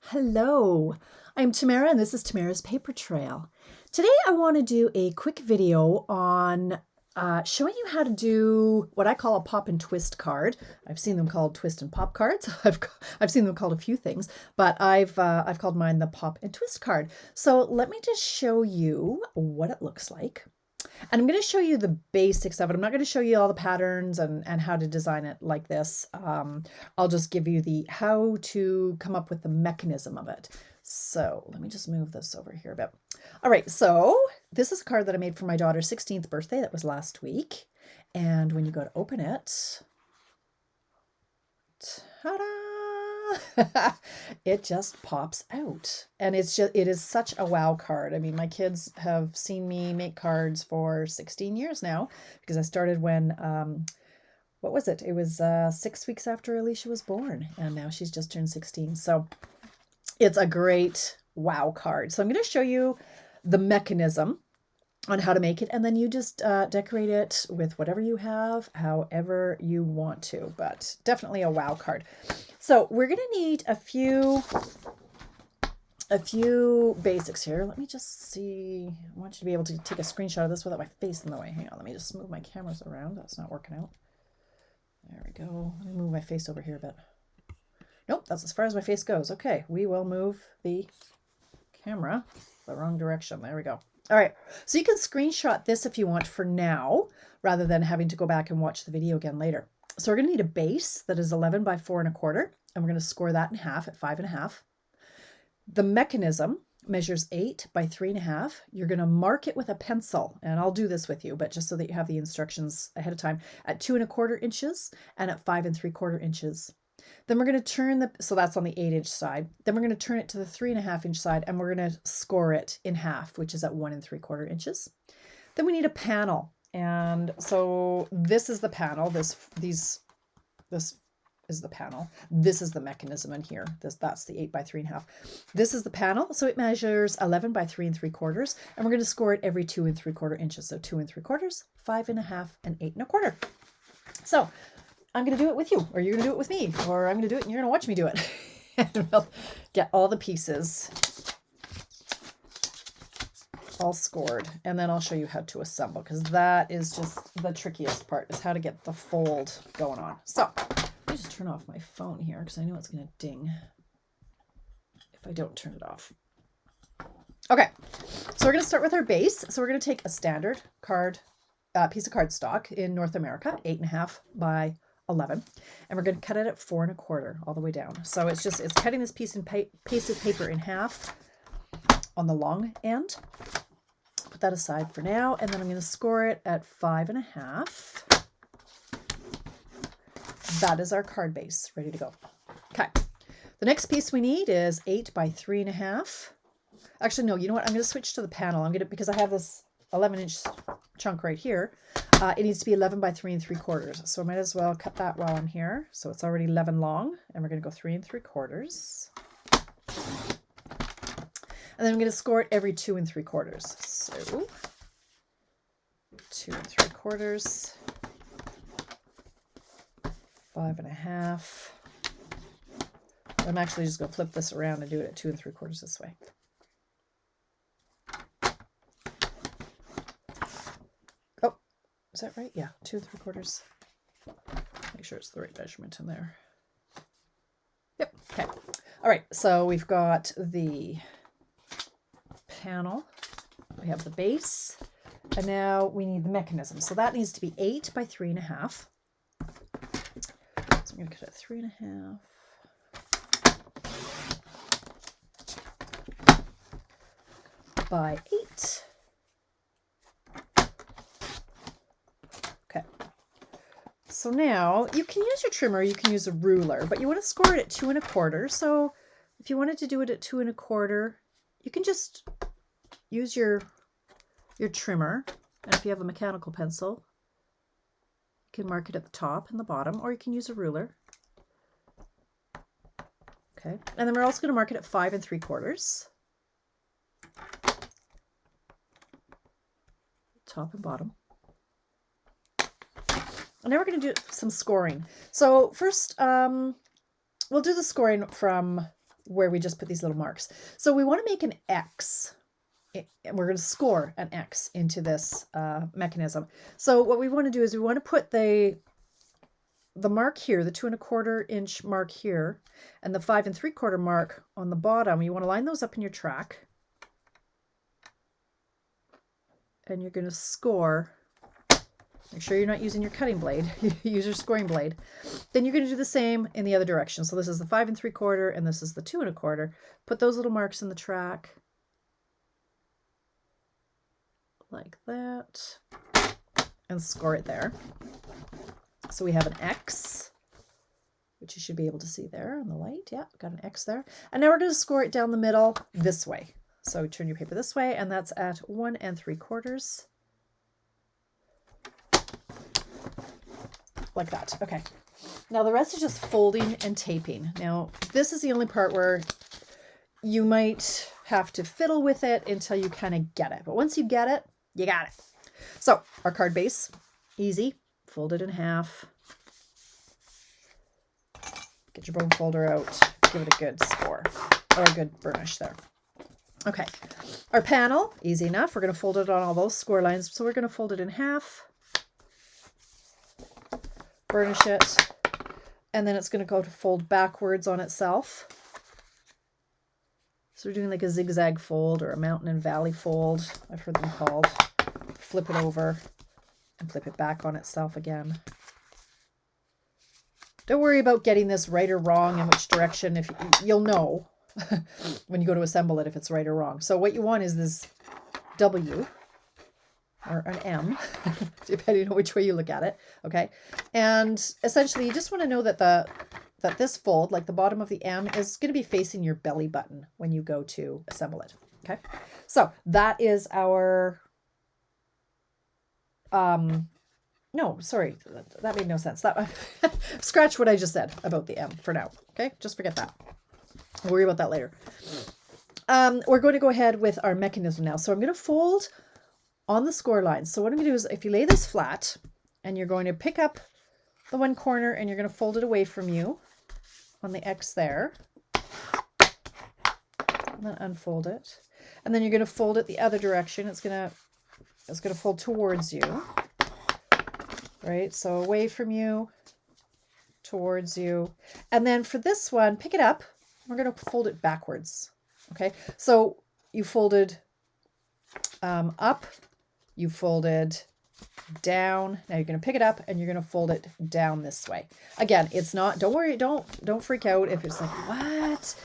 Hello, I'm Tamara and this is Tamara's Paper Trail. Today I want to do a quick video on showing you how to do what I call a pop and twist card. I've seen them called twist and pop cards. I've seen them called a few things, but I've called mine the pop and twist card. So let me just show you what it looks like. And I'm going to show you the basics of it. I'm not going to show you all the patterns and how to design it like this. I'll just give you the how to come up with the mechanism of it. So let me just move this over here a bit. All right, so this is a card that I made for my daughter's 16th birthday. That was last week. And when you go to open it, ta-da! It just pops out, and it is such a wow card. I mean, my kids have seen me make cards for 16 years now, because I started when what was it? It was 6 weeks after Alicia was born, and now she's just turned 16. So it's a great wow card. So I'm going to show you the mechanism on how to make it, and then you just decorate it with whatever you have, however you want to, but definitely a wow card. So we're going to need a few basics here. Let me just see. I want you to be able to take a screenshot of this without my face in the way. Hang on, let me just move my cameras around. That's not working out. There we go. Let me move my face over here a bit. Nope, that's as far as my face goes. Okay, we will move the camera the wrong direction. There we go. All right, so you can screenshot this if you want for now, rather than having to go back and watch the video again later. So we're going to need a base that is 11 by 4 1/4, and we're going to score that in half at 5 1/2. The mechanism measures 8 by 3 1/2. You're going to mark it with a pencil, and I'll do this with you, but just so that you have the instructions ahead of time, at 2 1/4 inches and at 5 3/4 inches. Then we're going to turn so that's on the 8-inch side. Then we're going to turn it to the 3 1/2 inch side, and we're going to score it in half, which is at 1 3/4 inches. Then we need a panel. And so this is the panel. This is the panel. This is the mechanism in here. That's the 8 by 3 1/2. This is the panel. So it measures 11 by 3 3/4, and we're going to score it every 2 3/4 inches. So 2 3/4, 5 1/2, and 8 1/4. So I'm going to do it with you, or you're going to do it with me, or I'm going to do it and you're going to watch me do it. And we'll get all the pieces all scored, and then I'll show you how to assemble, because that is just the trickiest part, is how to get the fold going on. So let me just turn off my phone here, because I know it's going to ding if I don't turn it off. Okay, so we're going to start with our base. So we're going to take a standard piece of cardstock in North America, 8 1/2 by 11, and we're going to cut it at 4 1/4 all the way down. So it's cutting this piece of paper in half on the long end. Put that aside for now, and then I'm going to score it at 5 1/2. That is our card base ready to go. Okay, the next piece we need is 8 by 3 1/2. Actually, no, you know what? I'm going to switch to the panel. Because I have this 11-inch chunk right here. It needs to be 11 by 3 3/4. So I might as well cut that while I'm here. So it's already 11 long, and we're going to go 3 3/4. And then I'm going to score it every 2 3/4. So 2 3/4, 5 1/2. I'm actually just going to flip this around and do it at 2 3/4 this way. Oh, is that right? Yeah, 2 3/4. Make sure it's the right measurement in there. Yep. Okay. All right. So we've got the panel, we have the base, and now we need the mechanism. So that needs to be 8 by 3 1/2. So I'm going to cut it 3 1/2 by 8. Okay. So now you can use your trimmer, you can use a ruler, but you want to score it at 2 1/4. So if you wanted to do it at 2 1/4, you can just use your trimmer, and if you have a mechanical pencil, you can mark it at the top and the bottom, or you can use a ruler. Okay, and then we're also going to mark it at 5 3/4, top and bottom. And now we're going to do some scoring. So first, we'll do the scoring from where we just put these little marks. So we want to make an X. And we're going to score an X into this mechanism. So what we want to do is we want to put the mark here, the 2 1/4 inch mark here, and the 5 3/4 mark on the bottom. You want to line those up in your track. And you're going to score. Make sure you're not using your cutting blade. Use your scoring blade. Then you're going to do the same in the other direction. So this is the 5 3/4 and this is the 2 1/4. Put those little marks in the track. Like that. And score it there. So we have an X, which you should be able to see there on the light. Yeah, got an X there. And now we're going to score it down the middle this way. So turn your paper this way, and that's at 1 3/4. Like that. Okay. Now the rest is just folding and taping. Now this is the only part where you might have to fiddle with it until you kind of get it. But once you get it, you got it. So our card base, easy. Fold it in half. Get your bone folder out. Give it a good score or a good burnish there. Okay. Our panel, easy enough. We're going to fold it on all those score lines. So we're going to fold it in half. Burnish it. And then it's going to go to fold backwards on itself. So we're doing like a zigzag fold or a mountain and valley fold, I've heard them called. Flip it over and flip it back on itself again. Don't worry about getting this right or wrong in which direction. If you'll know when you go to assemble it if it's right or wrong. So what you want is this W or an M, depending on which way you look at it. Okay, and essentially you just want to know that that this fold, like the bottom of the M, is going to be facing your belly button when you go to assemble it. Okay, so that is our, no, sorry, that made no sense. That scratch what I just said about the M for now. Okay, just forget that. We'll worry about that later. We're going to go ahead with our mechanism now. So I'm going to fold on the score lines. So what I'm going to do is if you lay this flat and you're going to pick up the one corner and you're going to fold it away from you on the X there, and then unfold it, and then you're going to fold it the other direction. It's going to fold towards you, right? So away from you, towards you, and then for this one, pick it up. We're going to fold it backwards. Okay, so you folded up, you folded down. Now you're going to pick it up and you're going to fold it down this way. Again, it's not, don't worry, don't freak out if it's like, what?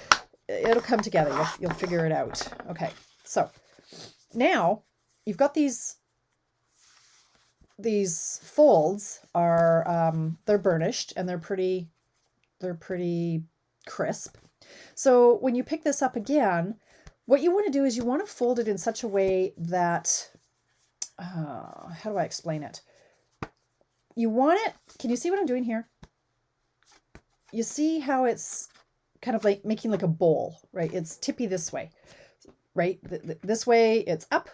It'll come together. You'll figure it out. Okay, so now you've got these folds are, they're burnished and they're pretty crisp. So when you pick this up again, what you want to do is you want to fold it in such a way that, how do I explain it? You want it, can you see what I'm doing here? You see how it's kind of like making like a bowl, right? It's tippy this way, right? This way it's up,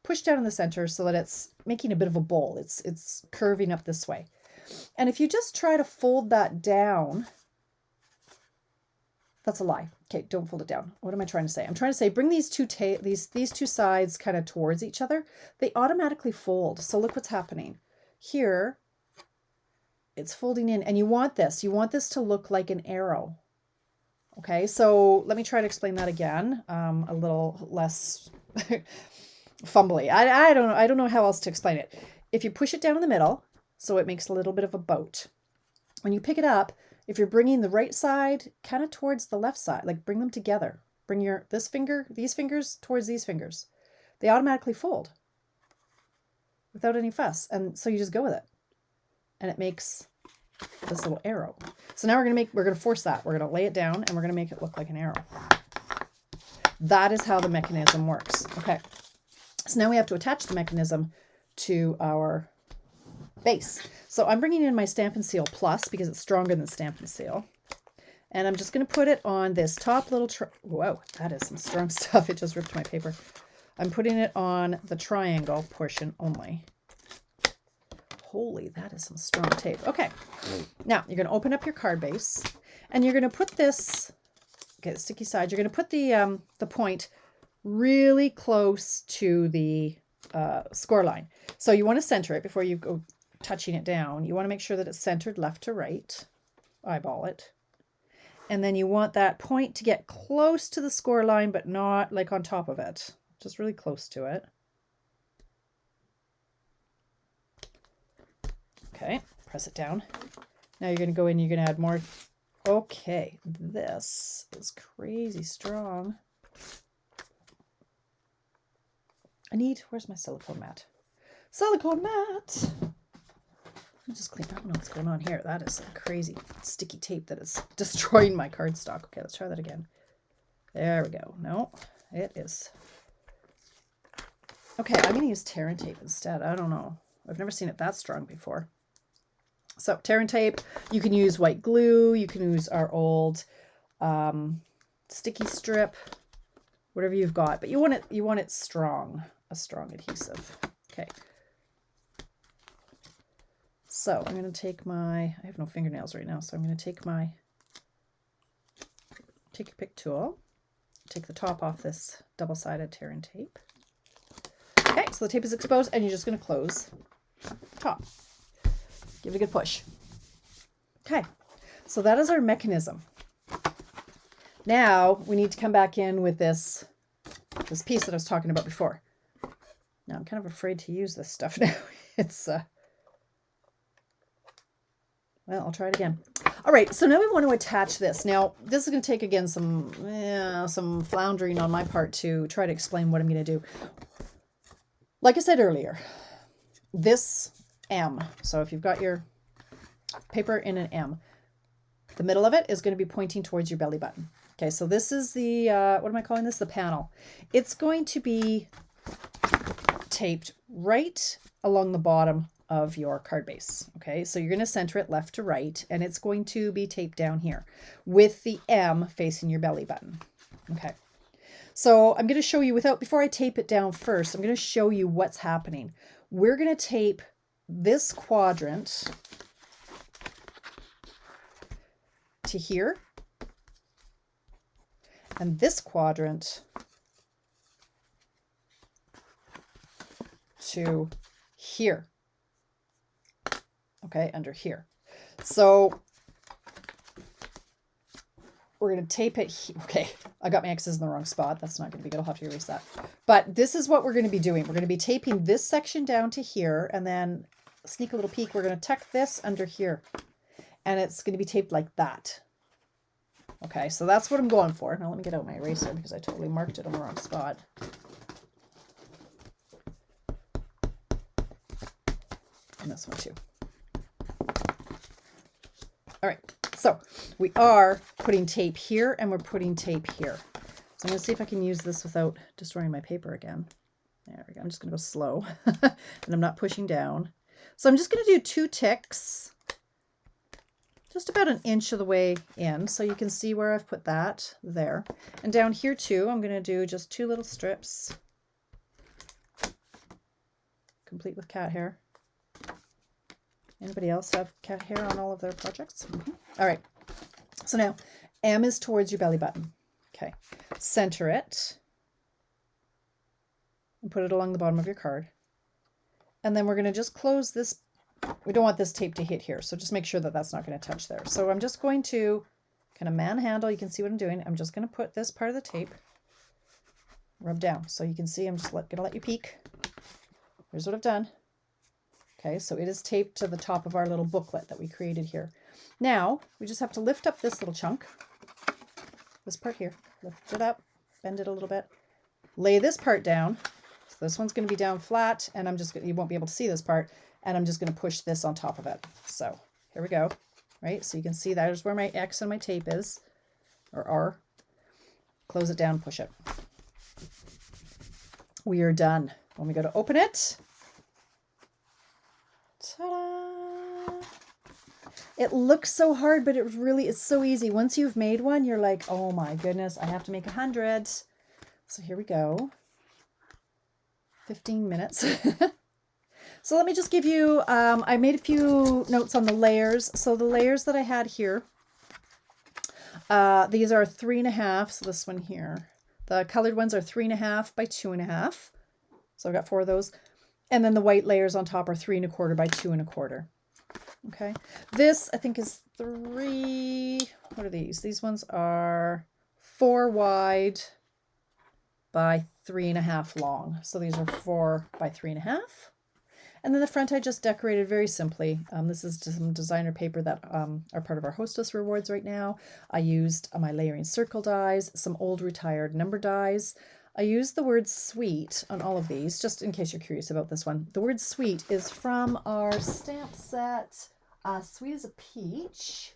pushed down in the center so that it's making a bit of a bowl. It's curving up this way. And if you just try to fold that down, that's a lie. Okay, don't fold it down. What am I trying to say? I'm trying to say bring these two sides kind of towards each other. They automatically fold. So look what's happening. Here, it's folding in, and you want this to look like an arrow. Okay, so let me try to explain that again, a little less fumbly. I don't know how else to explain it. If you push it down in the middle, so it makes a little bit of a boat. When you pick it up, if you're bringing the right side kind of towards the left side, like bring them together. Bring these fingers towards these fingers. They automatically fold without any fuss. And so you just go with it. And it makes this little arrow. So now we're going to force that. We're going to lay it down and we're going to make it look like an arrow. That is how the mechanism works. Okay. So now we have to attach the mechanism to our base. So I'm bringing in my Stampin' Seal Plus because it's stronger than Stampin' Seal. And I'm just going to put it on this top little, whoa, that is some strong stuff. It just ripped my paper. I'm putting it on the triangle portion only. Holy, that is some strong tape. Okay, now you're going to open up your card base and you're going to put this Okay, the sticky side. You're going to put the point really close to the score line. So you want to center it before you go touching it down. You want to make sure that it's centered left to right. Eyeball it. And then you want that point to get close to the score line, but not like on top of it. Just really close to it. Okay, press it down. Now you're going to go in, you're going to add more. Okay, this is crazy strong. Where's my silicone mat? Silicone mat! Let me just clean. I don't know what's going on here. That is crazy sticky tape that is destroying my cardstock. Okay, let's try that again. There we go. No, it is. Okay, I'm going to use tear and tape instead. I don't know. I've never seen it that strong before. So tear and tape, you can use white glue, you can use our old sticky strip, whatever you've got, but you want it strong, a strong adhesive. Okay. So I'm going to take I have no fingernails right now, so I'm going to take a pick tool, take the top off this double-sided tear and tape. Okay, so the tape is exposed and you're just going to close the top. Give it a good push. Okay, so that is our mechanism. Now we need to come back in with this piece that I was talking about before. Now I'm kind of afraid to use this stuff now. It's, well, I'll try it again. All right, so now we want to attach this. Now this is going to take, again, some floundering on my part to try to explain what I'm going to do. Like I said earlier, this M. So if you've got your paper in an M, the middle of it is going to be pointing towards your belly button. Okay, so this is the, what am I calling this? The panel. It's going to be taped right along the bottom of your card base. Okay, so you're going to center it left to right, and it's going to be taped down here with the M facing your belly button. Okay, so I'm going to show you before I tape it down first, I'm going to show you what's happening. We're going to tape this quadrant to here, and this quadrant to here. Okay, under here. So we're going to tape it. Okay, I got my X's in the wrong spot. That's not going to be good. I'll have to erase that. But this is what we're going to be doing. We're going to be taping this section down to here, and then sneak a little peek. We're going to tuck this under here, and it's going to be taped like that. Okay, so that's what I'm going for. Now let me get out my eraser because I totally marked it on the wrong spot. And this one too. All right, so we are putting tape here and we're putting tape here. So I'm going to see if I can use this without destroying my paper again. There we go. I'm just going to go slow and I'm not pushing down. So I'm just going to do 2 ticks, just about 1 inch of the way in, so you can see where I've put that there. And down here too, I'm going to do just 2 little strips, complete with cat hair. Anybody else have cat hair on all of their projects? Mm-hmm. All right. So now M is towards your belly button. Okay. Center it and put it along the bottom of your card. And then we're going to just close this. We don't want this tape to hit here, so just make sure that that's not going to touch there. So I'm just going to kind of manhandle. You can see what I'm doing. I'm just going to put this part of the tape, rub down. So you can see I'm just going to let you peek. Here's what I've done. Okay, so it is taped to the top of our little booklet that we created here. Now, we just have to lift up this little chunk, this part here, lift it up, bend it a little bit, lay this part down. So this one's going to be down flat, and you won't be able to see this part, and I'm just going to push this on top of it. So here we go, right? So you can see there's where my X and my tape is, or R. Close it down, push it. We are done. When we go to open it, ta-da! It looks so hard, but it's so easy. Once you've made one, you're like, oh my goodness, I have to make 100. So here we go. 15 minutes. So let me just give you, I made a few notes on the layers. So the layers that I had here, These are 3.5, so this one here. The colored ones are 3.5 by 2.5. So I've got 4 of those. And then the white layers on top are 3.25 by 2.25. Okay. This I think is 3, what are these? These ones are 4 wide by 3.5 long. So these are 4 by 3.5. And then the front I just decorated very simply. This is just some designer paper that are part of our Hostess rewards right now. I used my layering circle dies, some old retired number dies. I used the word sweet on all of these, just in case you're curious about this one. The word sweet is from our stamp set, Sweet as a Peach.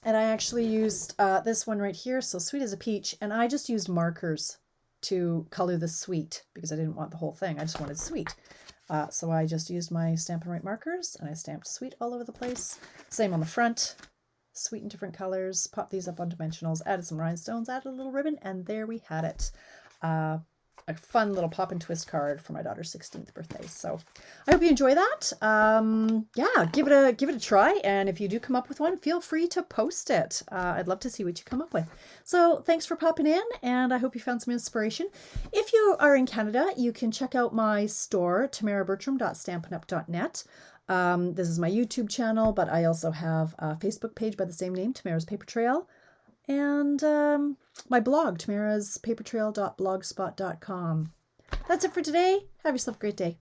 And I actually used this one right here, so Sweet as a Peach, and I just used markers to color the sweet because I didn't want the whole thing. I just wanted sweet. So I just used my Stamp and Write markers and I stamped sweet all over the place. Same on the front, sweet in different colors. Popped these up on dimensionals, added some rhinestones, added a little ribbon, and there we had it. A fun little pop and twist card for my daughter's 16th birthday. So I hope you enjoy that. Yeah, give it a try. And if you do come up with one, feel free to post it. I'd love to see what you come up with. So thanks for popping in, and I hope you found some inspiration. If you are in Canada, you can check out my store, tamarabertram.stampinup.net. This is my YouTube channel, but I also have a Facebook page by the same name, Tamara's Paper Trail. And my blog, tamaraspapertrail.blogspot.com. That's it for today. Have yourself a great day.